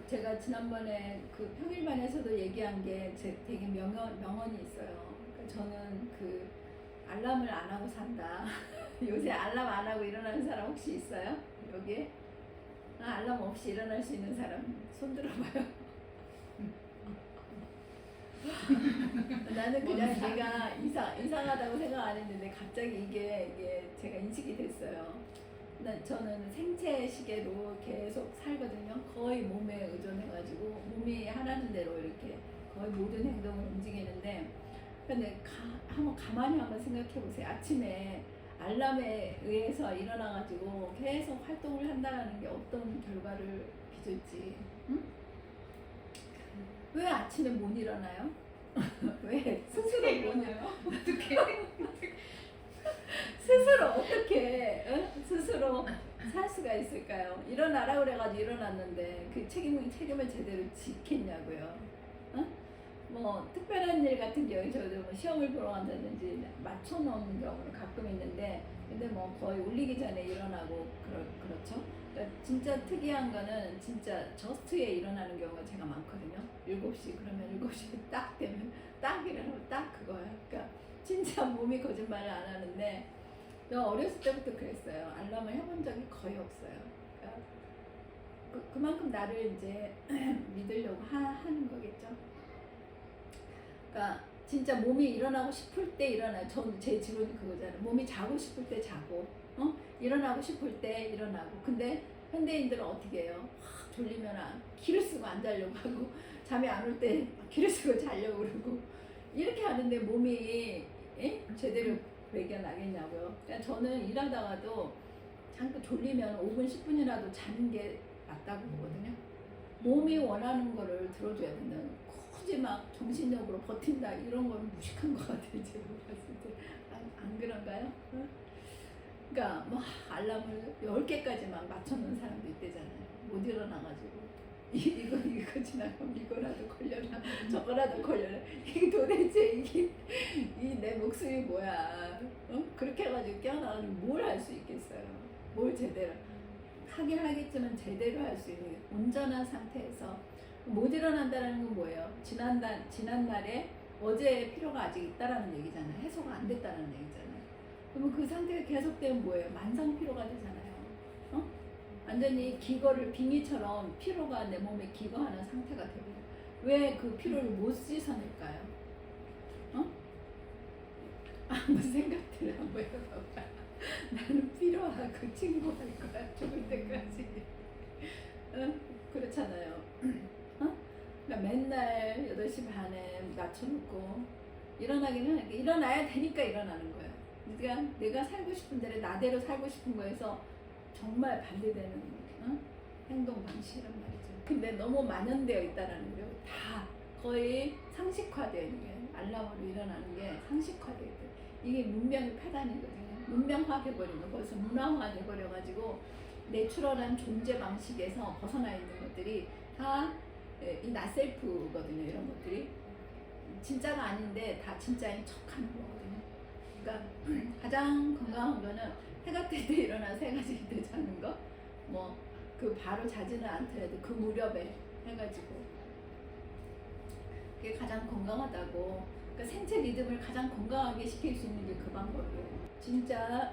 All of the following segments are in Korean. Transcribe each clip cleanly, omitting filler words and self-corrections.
제가 지난번에 그 평일반에서도 얘기한 게 되게 명언이 있어요. 그러니까 저는 그 알람을 안 하고 산다. 요새 알람 안 하고 일어나는 사람 혹시 있어요? 여기에? 알람 없이 일어날 수 있는 사람 손 들어봐요. 나는 그냥 내가 이상하다고 생각 안 했는데 갑자기 이게 제가 인식이 됐어요. 저는 생체 시계로 계속 살거든요. 거의 몸에 의존해가지고 몸이 하라는 대로 이렇게 거의 모든 행동을 움직이는데, 근데 한번 가만히 생각해 보세요. 아침에 알람에 의해서 일어나가지고 계속 활동을 한다는 게 어떤 결과를 빚을지. 응? 왜 아침에 못 일어나요? 왜 스스로 못 일어나요? 어떻게? 스스로 어떻게 스스로 살 수가 있을까요? 일어나라 그래가지고 일어났는데 그 책임을 제대로 지켰냐고요. 뭐 특별한 일 같은 경우에 저도 뭐 시험을 보러 간다든지 맞춰놓은 경우는 가끔 있는데, 근데 뭐 거의 울리기 전에 일어나고 그렇죠. 그러니까 진짜 특이한 거는 진짜 저스트에 일어나는 경우가 제가 많거든요. 7시 그러면 7시 딱 되면 딱 일어나고 딱 그거예요. 그러니까 진짜 몸이 거짓말을 안 하는데, 저 어렸을 때부터 그랬어요. 알람을 해본 적이 거의 없어요. 그러니까 그만큼 나를 이제 믿으려고 하는 거겠죠. 그러니까 진짜 몸이 일어나고 싶을 때 일어나요. 제 지론이 그거잖아요. 몸이 자고 싶을 때 자고, 일어나고 싶을 때 일어나고. 근데 현대인들은 어떻게 해요? 확 졸리면 기를 쓰고 안 자려고 하고, 잠이 안 올 때 기를 쓰고 자려고 그러고, 이렇게 하는데 몸이 제대로 배겨나겠냐고요. 그러니까 저는 일하다가도 잠깐 졸리면 5분, 10분이라도 자는 게 맞다고 보거든요. 몸이 원하는 거를 들어줘야 된다는, 굳이 막 정신력으로 버틴다 이런 거는 무식한 것 같아요. 제가 봤을 때. 안 그런가요? 그러니까 뭐 알람을 10개까지 막 맞춰놓은 사람도 있대잖아요. 못 일어나가지고 이거 지나가면 이거라도 걸려라, 저거라도 걸려라. 이게 도대체 이게 내 목숨이 뭐야? 그렇게 해가지고 깨어나가지고 뭘 할 수 있겠어요? 뭘 제대로 하긴 하겠지만 제대로 할 수 있는 게 온전한 상태에서 못 일어난다는 건 뭐예요? 지난날에 어제의 피로가 아직 있다라는 얘기잖아요. 해소가 안 됐다는 얘기잖아요. 그러면 그 상태가 계속되면 뭐예요? 만성 피로가 되잖아요. 완전히 빙의처럼 피로가 내 몸에 기거하는 상태가 되거든요. 왜 그 피로를 못 씻어낼까요? 아무 생각들을 한번 해봐봐. 나는 필요하고 친구할 거야. 죽을 때까지. 그렇잖아요. 그러니까 맨날 8시 반에 낮춰놓고 일어나기는 하니까 일어나야 되니까 일어나는 거예요. 그러니까 내가 살고 싶은 대로 나대로 살고 싶은 거에서 정말 반대되는 행동 방식이란 말이죠. 근데 너무 만연되어 있다라는 게 다 거의 상식화되어 있는 게, 알람으로 일어나는 게 상식화되어 있대. 이게 문명의 폐단이거든요. 문명화돼버린 거, 벌써 문화화돼버려가지고 내추럴한 존재 방식에서 벗어나 있는 것들이 다 이 나셀프거든요. 이런 것들이 진짜가 아닌데 다 진짜인 척하는 거거든요. 그러니까 가장 건강한 거는 해가 뜰 때 일어나서 해가 질 때 자는 거, 뭐 그 바로 자지는 않더라도 그 무렵에 해가지고, 그게 가장 건강하다고. 그러니까 생체 리듬을 가장 건강하게 시킬 수 있는 게 그 방법이에요. 진짜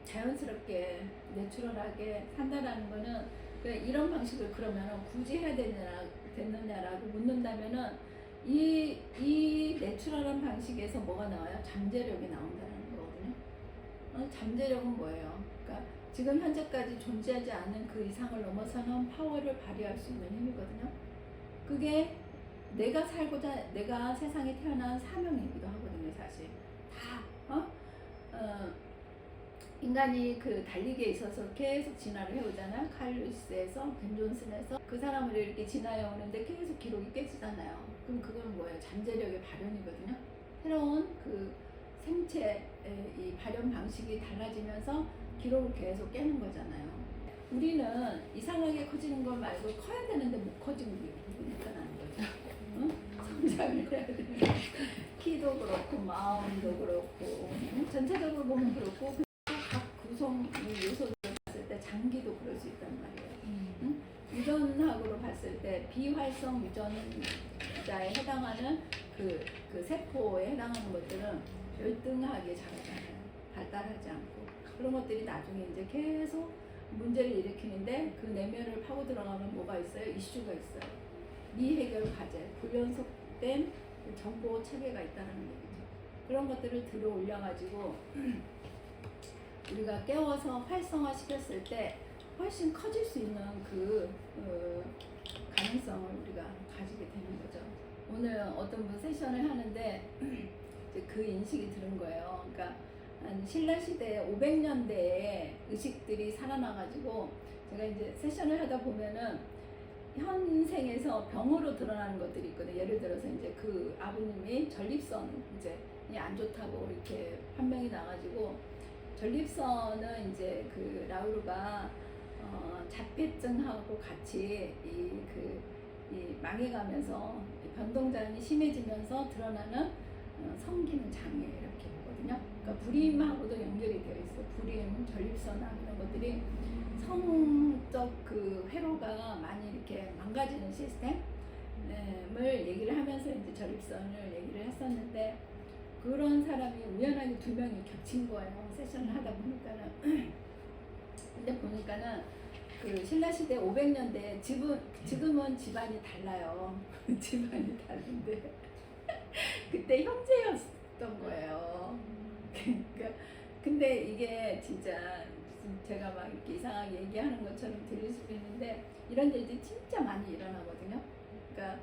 자연스럽게 내추럴하게 산다라는 거는, 이런 방식을 그러면 굳이 해야 됐느냐라고 묻는다면은 이 내추럴한 방식에서 뭐가 나와요? 잠재력이 나온다는 거거든요. 잠재력은 뭐예요? 그러니까 지금 현재까지 존재하지 않는 그 이상을 넘어서는 파워를 발휘할 수 있는 힘이거든요. 그게 내가 세상에 태어난 사명이기도 하거든요. 사실 다 인간이 그 달리기에 있어서 계속 진화를 해오잖아요. 칼 루이스에서 벤 존슨에서 그 사람을 이렇게 진화해 오는데 계속 기록이 깨지잖아요. 그럼 그건 뭐예요? 잠재력의 발현이거든요. 새로운 그 생체의 이 발현 방식이 달라지면서 기록을 계속 깨는 거잖아요. 우리는 이상하게 커지는 걸 말고 커야 되는데 못 커지는 부분이 있다는 거죠. 성장을 해야 되는 키도 그렇고 마음도 그렇고 전체적으로 보면 그렇고, 각 구성 요소를 봤을 때 장기도 그럴 수 있단 말이에요. 이 유전학으로 봤을 때 비활성 유전자에 해당하는 그 세포에 해당하는 것들은 열등하게 자라잖아요. 발달하지 않고. 그런 것들이 나중에 이제 계속 문제를 일으키는데 그 내면을 파고 들어가면 뭐가 있어요? 이슈가 있어요. 미해결 과제, 불연속된 정보 체계가 있다는 얘기죠. 그런 것들을 들어 올려가지고 우리가 깨워서 활성화 시켰을 때 훨씬 커질 수 있는 그 가능성을 우리가 가지게 되는 거죠. 오늘 어떤 분 세션을 하는데 이제 그 인식이 들은 거예요. 그러니까 신라시대 500년대에 의식들이 살아나가지고 제가 이제 세션을 하다 보면은 현생에서 병으로 드러나는 것들이 있거든요. 예를 들어서 이제 그 아버님이 전립선 이제 안 좋다고 이렇게 판명이 나가지고 전립선은 이제 그 라우르가 자폐증하고 같이 이 망해가면서 변동장이 심해지면서 드러나는 성기능 장애 이렇게 보거든요. 그러니까 불임하고도 연결이 되어 있어요. 불임, 전립선암 이런 것들이 성적 그 회로가 많이 이렇게 망가지는 시스템을 얘기를 하면서 이제 전립선을 얘기를 했었는데 그런 사람이 우연하게 2명이 겹친 거예요. 세션을 하다 보니까는. 근데 보니까는 그 신라시대 500년대 지금은 집안이 달라요. 집안이 다른데 그때 형제였던 거예요. 그러니까 근데 이게 진짜 제가 막 이렇게 이상하게 얘기하는 것처럼 들릴 수도 있는데 이런 일들이 진짜 많이 일어나거든요. 그러니까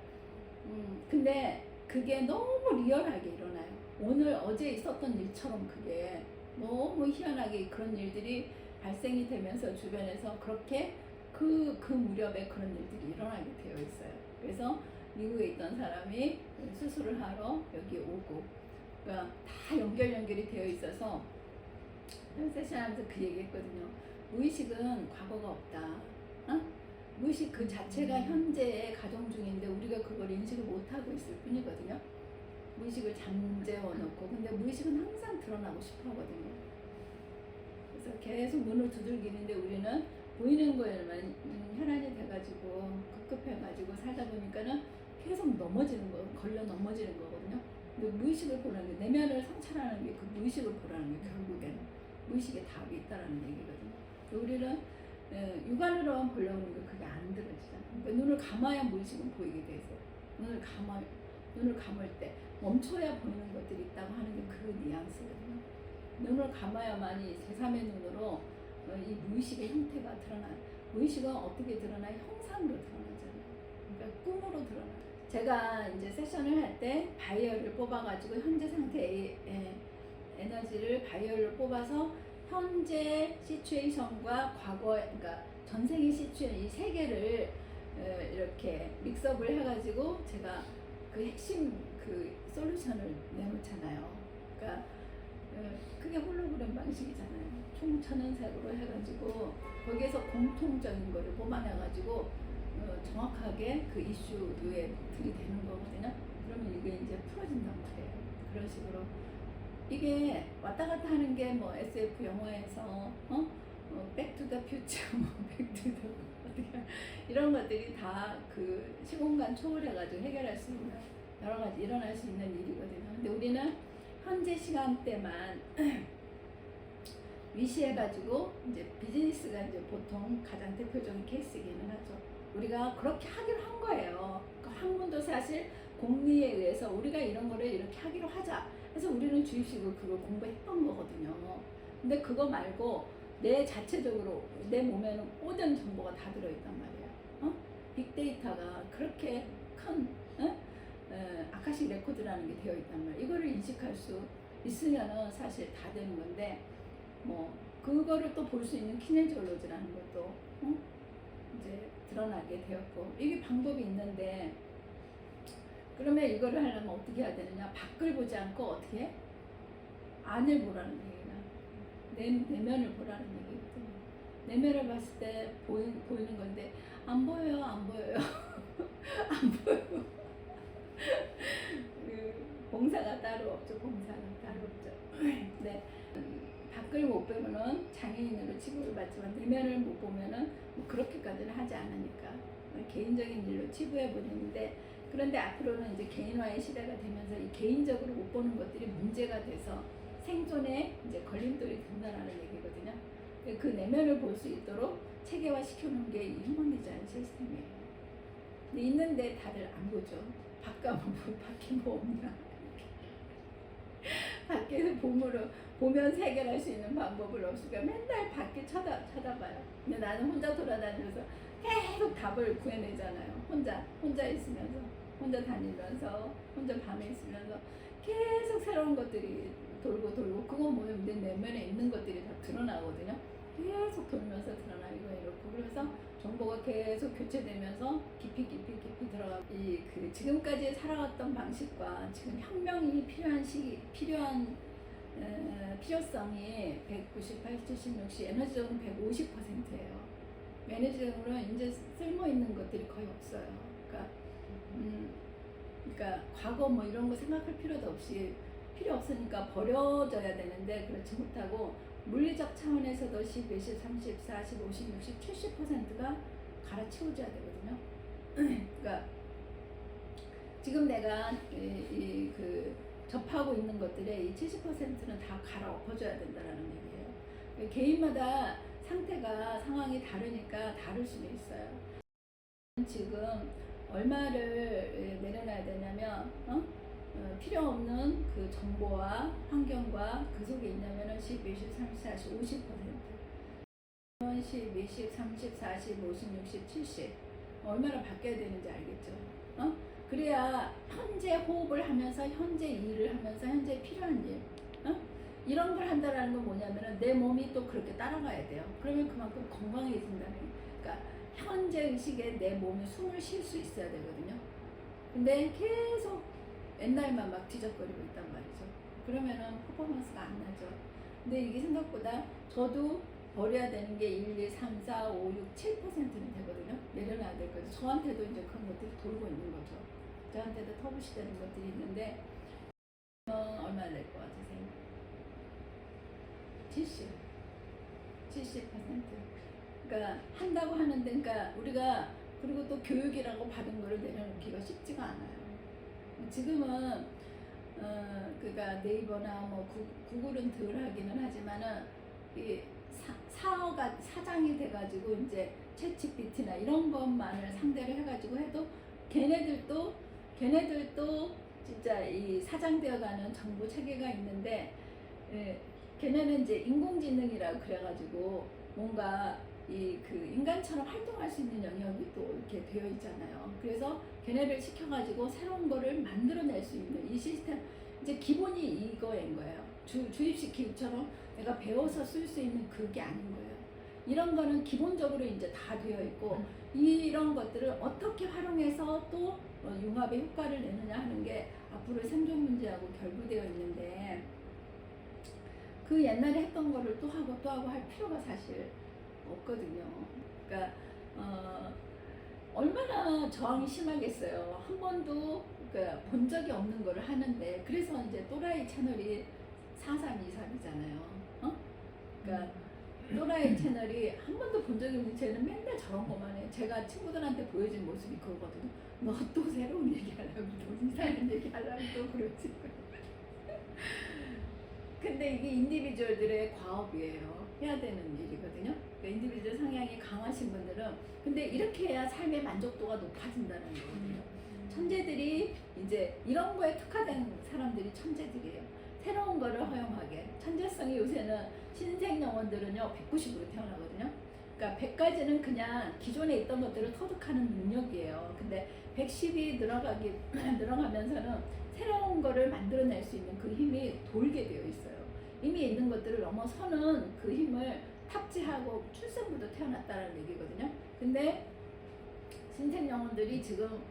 근데 그게 너무 리얼하게 일어나요. 오늘 어제 있었던 일처럼 그게 너무 희한하게 그런 일들이 발생이 되면서 주변에서 그렇게 그 무렵에 그런 일들이 일어나게 되어 있어요. 그래서 미국에 있던 사람이 수술을 하러 여기 오고 그러니까 다 연결이 되어 있어서 세션하면서 그 얘기했거든요. 무의식은 과거가 없다. 무의식 그 자체가 현재의 가정 중인데 우리가 그걸 인식을 못하고 있을 뿐이거든요. 무의식을 잠재워 놓고 근데 무의식은 항상 드러나고 싶어 하거든요. 그래서 계속 문을 두들기는데 우리는 보이는 거에만 혈안이 돼가지고 급급해가지고 살다 보니까는 계속 넘어지는 거, 걸려 넘어지는 거거든요. 근데 무의식을 보라는 게 내면을 성찰하는 게 그 무의식을 보라는 게 결국에는 무의식에 답이 있다라는 얘기거든요. 우리는 육안으로만 보려고 하는 게 그게 안 들어지잖아요. 그러니까 눈을 감아야 무의식은 보이게 돼 있어요. 눈을 감을 때 멈춰야 보이는 것들이 있다고 하는 게 그 뉘앙스거든요. 눈을 감아야만이 제3의 눈으로 이 무의식의 형태가 드러나요. 무의식은 어떻게 드러나요? 형상으로 드러나잖아요. 그러니까 꿈으로 드러나요. 제가 이제 세션을 할 때 바이어를 뽑아가지고 현재 상태의 에너지를 바이어를 뽑아서 현재 시츄에이션과 과거, 그러니까 전생의 시츄에이션 이 세 개를 이렇게 믹스업을 해가지고 제가 그 핵심 그 솔루션을 내놓잖아요. 그러니까 그게 홀로그램 방식이잖아요. 총천연색으로 해가지고 거기에서 공통적인 거를 뽑아내가지고 정확하게 그 이슈에 들이대는 거거든요. 그러면 이게 이제 풀어진단 말이에요. 그런 식으로 이게 왔다 갔다 하는 게 뭐 SF 영화에서 백투더 퓨처, 뭐 백투더 어떻게 이런 것들이 다 그 시공간 초월해가지고 해결할 수 있는 여러 가지 일어날 수 있는 일이거든요. 근데 우리는 현재 시간대만 위시해가지고 이제 비즈니스가 이제 보통 가장 대표적인 케이스이기는 하죠. 우리가 그렇게 하기로 한 거예요. 그 학문도 사실 공리에 의해서 우리가 이런 거를 이렇게 하기로 하자. 그래서 우리는 주입식으로 그걸 공부했던 거거든요. 근데 그거 말고 내 자체적으로 내 몸에는 모든 정보가 다 들어있단 말이에요. 빅데이터가 그렇게 큰 아카식 레코드라는 게 되어 있단 말이에요. 이거를 인식할 수 있으면은 사실 다 되는 건데 뭐 그거를 또 볼 수 있는 키네지올로지라는 것도 이제 드러나게 되었고 이게 방법이 있는데 그러면 이거를 하려면 어떻게 해야 되느냐? 밖을 보지 않고 어떻게 해? 안을 보라는 얘기나 내면을 보라는 얘기거든요. 내면을 봤을 때 보이는 건데 안 보여요. 안 보여요. 봉사가 따로 없죠. 봉사가 따로 없죠. 네. 밖을 못 보면은 장애인으로 취급을 받지만 내면을 못 보면은 뭐 그렇게까지는 하지 않으니까 개인적인 일로 치부해 버리는데, 그런데 앞으로는 이제 개인화의 시대가 되면서 이 개인적으로 못 보는 것들이 문제가 돼서 생존에 이제 걸림돌이 된다라는 얘기거든요. 그 내면을 볼 수 있도록 체계화 시켜놓은 게 이 휴먼 디자인 시스템이에요. 근데 있는데 다들 안 보죠. 밖에 뭐 없나. 밖에서 보면서 해결할 수 있는 방법을 없으니까 맨날 밖에 쳐다봐요. 근데 나는 혼자 돌아다니면서 계속 답을 구해내잖아요. 혼자 있으면서, 혼자 다니면서, 혼자 밤에 있으면서 계속 새로운 것들이 돌고 그건 뭐냐면 내 내면에 있는 것들이 다 드러나거든요. 계속 돌면서 드러나고 이렇고, 그러면서 정보가 계속 교체되면서 깊이 들어가고, 지금까지 살아왔던 방식과 지금 혁명이 필요성이 190, 80, 70, 60, 에너지적으로는 150%예요. 매니지적으로는 이제 쓸모 있는 것들이 거의 없어요. 그러니까 과거 뭐 이런 거 생각할 필요도 없이 필요 없으니까 버려져야 되는데, 그렇지 못하고 물리적 차원에서도 10, 20, 30, 40, 50, 60, 70%가 갈아치워져야 되거든요. 그러니까 지금 내가 접하고 있는 것들의 이 70%는 다 갈아엎어져야 된다라는 얘기예요. 개인마다 상황이 다르니까 다를 수는 있어요. 지금 얼마를 내려놔야 되냐면, 필요 없는 그 정보와 환경과 그 속에 있냐면은 10, 20, 30, 40, 50%. 10, 20, 30, 40, 50, 60, 70. 얼마나 바뀌어야 되는지 알겠죠? 그래야 현재 호흡을 하면서, 현재 일을 하면서, 현재 필요한 일. 이런 걸 한다라는 건 뭐냐면은 내 몸이 또 그렇게 따라가야 돼요. 그러면 그만큼 건강해진다는 거예요. 그러니까 현재 의식에 내 몸이 숨을 쉴 수 있어야 되거든요. 근데 계속 옛날만 막 뒤적거리고 있단 말이죠. 그러면은 퍼포먼스가 안 나죠. 근데 이게 생각보다 저도 버려야 되는 게 1, 2, 3, 4, 5, 6, 7%는 되거든요. 내려놔야 될 거죠. 저한테도 이제 그런 것들이 돌고 있는 거죠. 저한테도 터부시 되는 것들이 있는데, 얼마나 될 것 같으세요? 70%. 그러니까 한다고 하는데, 그러니까 우리가 그리고 또 교육이라고 받은 거를 내려놓기가 쉽지가 않아요. 지금은 그러니까 네이버나 뭐 구글은 덜 하기는 하지만은 이 사장이 돼가지고 이제 챗GPT나 이런 것만을 상대를 해가지고 해도 걔네들도 진짜 이 사장되어가는 정보 체계가 있는데, 걔네는 이제 인공지능이라고 그래가지고 뭔가 인간처럼 활동할 수 있는 영역이 또 이렇게 되어 있잖아요. 그래서 걔네를 시켜가지고 새로운 거를 만들어낼 수 있는 이 시스템, 이제 기본이 이거인 거예요. 주입식 기술처럼 내가 배워서 쓸 수 있는 그게 아닌 거예요. 이런 거는 기본적으로 이제 다 되어 있고, 이런 것들을 어떻게 활용해서 또 융합의 효과를 내느냐 하는 게 앞으로 생존 문제하고 결부되어 있는데, 그 옛날에 했던 거를 또 하고 할 필요가 사실 없거든요. 그러니까 얼마나 저항이 심하겠어요. 한 번도 그러니까 본 적이 없는 거를 하는데, 그래서 이제 또라이 채널이 4323이잖아요. 그러니까 또라이 채널이 한 번도 본 적이 없는, 쟤는 맨날 저런 거만 해. 제가 친구들한테 보여준 모습이 그거거든요. 너 또 새로운 얘기 하려고, 또 이상한 얘기 하려고 또 그러지. 근데 이게 인디비주얼들의 과업이에요. 해야 되는 일이거든요. 그러니까 인디비주얼 성향이 강하신 분들은, 근데 이렇게 해야 삶의 만족도가 높아진다는 거거든요. 천재들이 이제 이런 거에 특화된 사람들이 천재들이에요. 새로운 거를 허용하게. 천재성이 요새는 신생 영혼들은요 190으로 태어나거든요. 그러니까 100까지는 그냥 기존에 있던 것들을 터득하는 능력이에요. 근데 110이 늘어가면서는 새로운 거를 만들어낼 수 있는 그 힘이 돌게 되어 있어요. 이미 있는 것들을 넘어서는 그 힘을 탑재하고 출생부터 태어났다는 얘기거든요. 근데 신생 영혼들이 지금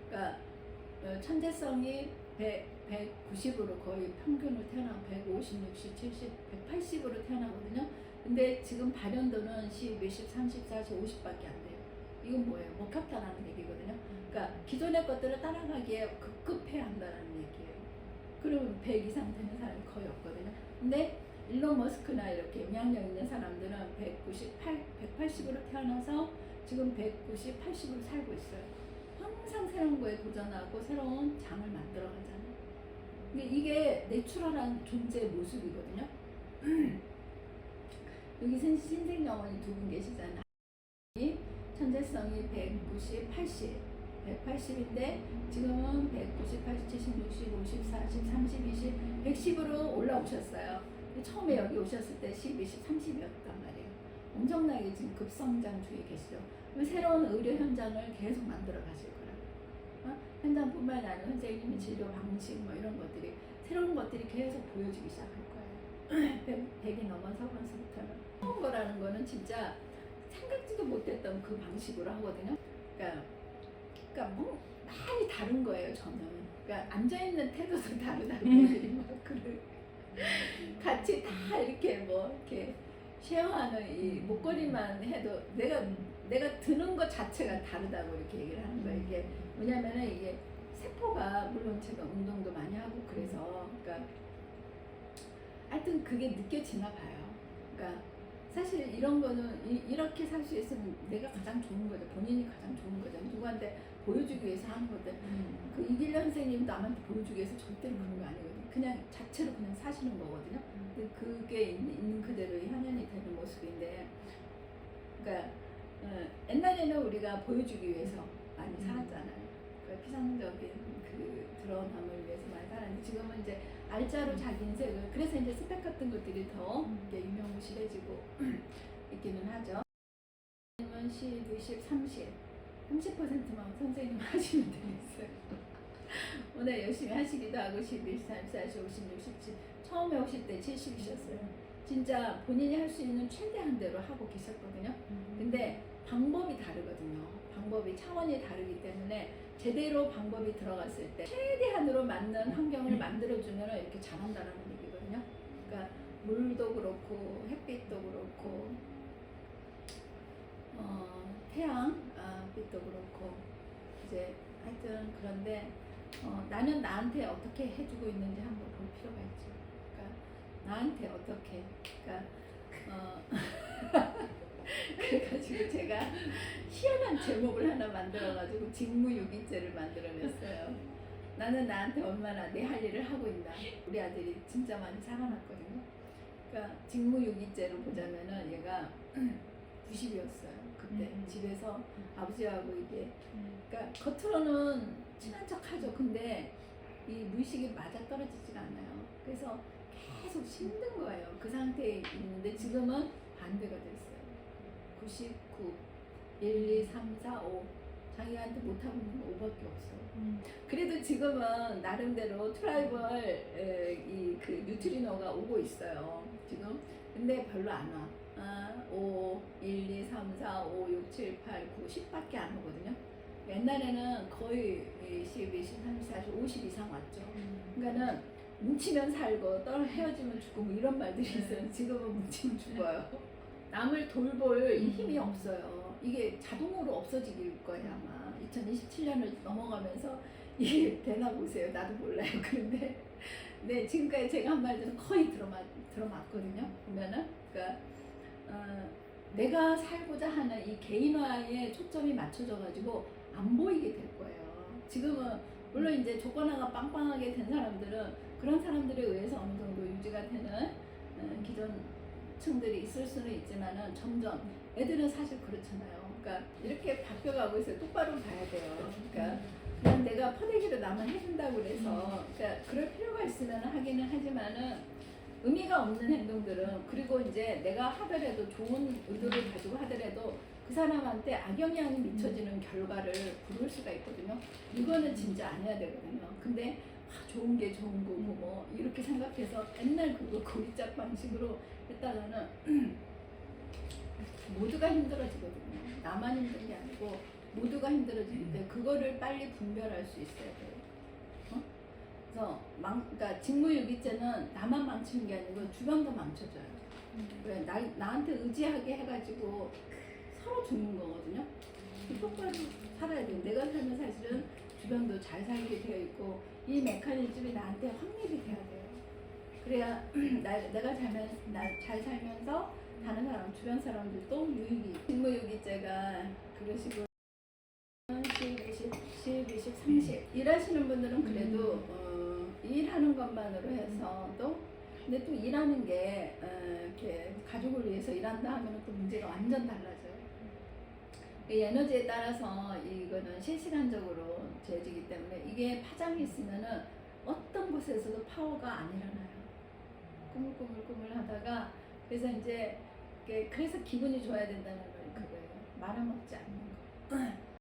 그러니까 천재성이 190으로 거의 평균으로 태어나고 150, 60, 70, 180으로 태어나거든요. 근데 지금 발현도는 10, 20, 30, 40, 50밖에 안 돼요. 이건 뭐예요? 목격다라는 얘기거든요. 그러니까 기존의 것들을 따라가기에 급급해야 한다는 얘기예요. 그러면 100 이상 되는 사람이 거의 없거든요. 근데 일론 머스크나 이렇게 영향력 있는 사람들은 180으로 태어나서 지금 190, 80으로 살고 있어요. 항상 새로운 거에 도전하고 새로운 장을 만들어 가잖아요. 근데 이게 내추럴한 존재의 모습이거든요. 여기 신생영혼이 두 분 계시잖아요. 천재성이 190, 80. 180인데 지금은 190, 80, 70, 60, 50, 40, 30, 20, 110으로 올라오셨어요. 처음에 여기 오셨을 때 10, 20, 30이었단 말이에요. 엄청나게 지금 급성장 중에 계시죠. 새로운 의료 현장을 계속 만들어 가실 거라고. 현장뿐만 아니라 선생님의 진료 방식 뭐 이런 것들이 새로운 것들이 계속 보여지기 시작할 거예요. 100이 넘어서면서부터는 처음 거라는 거는 진짜 생각지도 못했던 그 방식으로 하거든요. 그러니까 뭐 많이 다른 거예요. 저는. 그러니까 앉아있는 태도도 다르다고 애들이 막 그래. 같이 다 이렇게 뭐 이렇게 쉐어하는 이 목걸이만 해도 내가 드는 것 자체가 다르다고 이렇게 얘기를 하는 거예요. 이게 뭐냐면은 이게 세포가 물론 제가 운동도 많이 하고 그래서 그러니까 하여튼 그게 느껴지나 봐요. 그러니까 사실 이런 거는 이렇게 살 수 있으면 내가 가장 좋은 거죠. 본인이 가장 좋은 거죠. 누구한테 보여주기 위해서 하는 거든. 그 이길래 선생님 남한테 보여주기 위해서 절대로 그런 거 아니거든요. 그냥 자체로 그냥 사시는 거거든요. 근데 그게 있는 그대로 현현이 되는 모습인데, 그러니까 옛날에는 우리가 보여주기 위해서 많이 살았잖아요. 그러니까 피상적인 그 드러남을 위해서 많이 살았는데 지금은 이제 알짜로 자기 인생을 그래서 이제 스펙 같은 것들이 더 유명무실해지고 있기는 하죠. 선생님은 10, 20, 30%만 선생님 하시면 되겠어요. 오늘 열심히 하시기도 하고 12, 30, 40, 50, 60, 70 처음에 오실 때 70이셨어요. 진짜 본인이 할 수 있는 최대한 대로 하고 계셨거든요. 근데 방법이 다르거든요. 방법이 차원이 다르기 때문에 제대로 방법이 들어갔을 때 최대한으로 맞는 환경을 만들어주면 이렇게 잘한다는 얘기거든요. 그러니까 물도 그렇고 햇빛도 그렇고 태양빛도 그렇고 이제 하여튼 그런데 나는 나한테 어떻게 해주고 있는지 한번 볼 필요가 있죠. 그러니까 나한테 어떻게 그래가지고 제가 희한한 제목을 하나 만들어가지고 직무유기죄를 만들어냈어요. 나는 나한테 얼마나 내 할 일을 하고 있나. 우리 아들이 진짜 많이 살아났거든요. 그러니까 직무유기죄로 보자면은 얘가 90이었어요. 그때 집에서 아버지하고 이게 그러니까 겉으로는 친한 척하죠. 근데 이 무의식이 맞아 떨어지지가 않아요. 그래서 계속 힘든 거예요. 그 상태에 있는데 지금은 반대가 됐어요. 99, 1, 2, 3, 4, 5 자기한테 못하고 있는 거 5밖에 없어요. 그래도 지금은 나름대로 트라이벌 그 뉴트리노가 오고 있어요. 지금 근데 별로 안 와. 5, 1, 2, 3, 4, 5, 6, 7, 8, 9, 10밖에 안 오거든요. 옛날에는 거의 10, 20, 30, 40, 50 이상 왔죠. 그러니까는 뭉치면 살고 헤어지면 죽고 뭐 이런 말들이 있어요. 지금은 뭉치면 죽어요. 남을 돌볼 힘이 없어요. 이게 자동으로 없어지길 거예요 아마. 2027년을 넘어가면서 이게 되나 보세요. 나도 몰라요. 그런데 네, 지금까지 제가 한 말들은 거의 들어맞거든요. 보면은 그러니까 내가 살고자 하는 이 개인화에 초점이 맞춰져 가지고 안 보이게 될 거예요. 지금은 물론 이제 조건화가 빵빵하게 된 사람들은 그런 사람들에 의해서 어느 정도 유지가 되는 기존 층들이 있을 수는 있지만은 점점 애들은 사실 그렇잖아요. 그러니까 이렇게 바뀌어가고 있어요. 똑바로 봐야 돼요. 그러니까 그냥 내가 퍼대기로 남을 해준다고 그래서 그러니까 그럴 필요가 있으면 하기는 하지만은 의미가 없는 행동들은 그리고 이제 내가 하더라도 좋은 의도를 가지고 하더라도 그 사람한테 악영향이 미쳐지는 결과를 부를 수가 있거든요. 이거는 진짜 안 해야 되거든요. 근데 좋은 게 좋은 거고 뭐 이렇게 생각해서 맨날 그거 고리짝 방식으로 했다가는 모두가 힘들어지거든요. 나만 힘든 게 아니고 모두가 힘들어지기 때문에 그거를 빨리 분별할 수 있어야 돼요. 그래서 그러니까 직무유기죄는 나만 망치는 게 아니고 주변도 망쳐져요. 왜 나한테 의지하게 해가지고 서로 죽는 거거든요. 똑바로 살아야 돼요. 내가 살면 사실은 주변도 잘 살게 되어 있고 이 메커니즘이 나한테 확립이 돼야 돼요. 그래야 내가 잘 살면서 다른 사람, 주변 사람들도 유익이. 직무유기죄가 그러시고 10, 20, 30 일하시는 분들은 그래도 일하는 것만으로 해서도 근데 또 일하는 게 이렇게 가족을 위해서 일한다 하면 또 문제가 완전 달라져요. 이 에너지에 따라서 이거는 실시간적으로 재지기 때문에 이게 파장이 있으면은 어떤 곳에서도 파워가 안 일어나요. 꾸물꾸물 하다가 그래서 이제 그래서 기분이 좋아야 된다는 건 그거예요. 말아먹지 않는 거.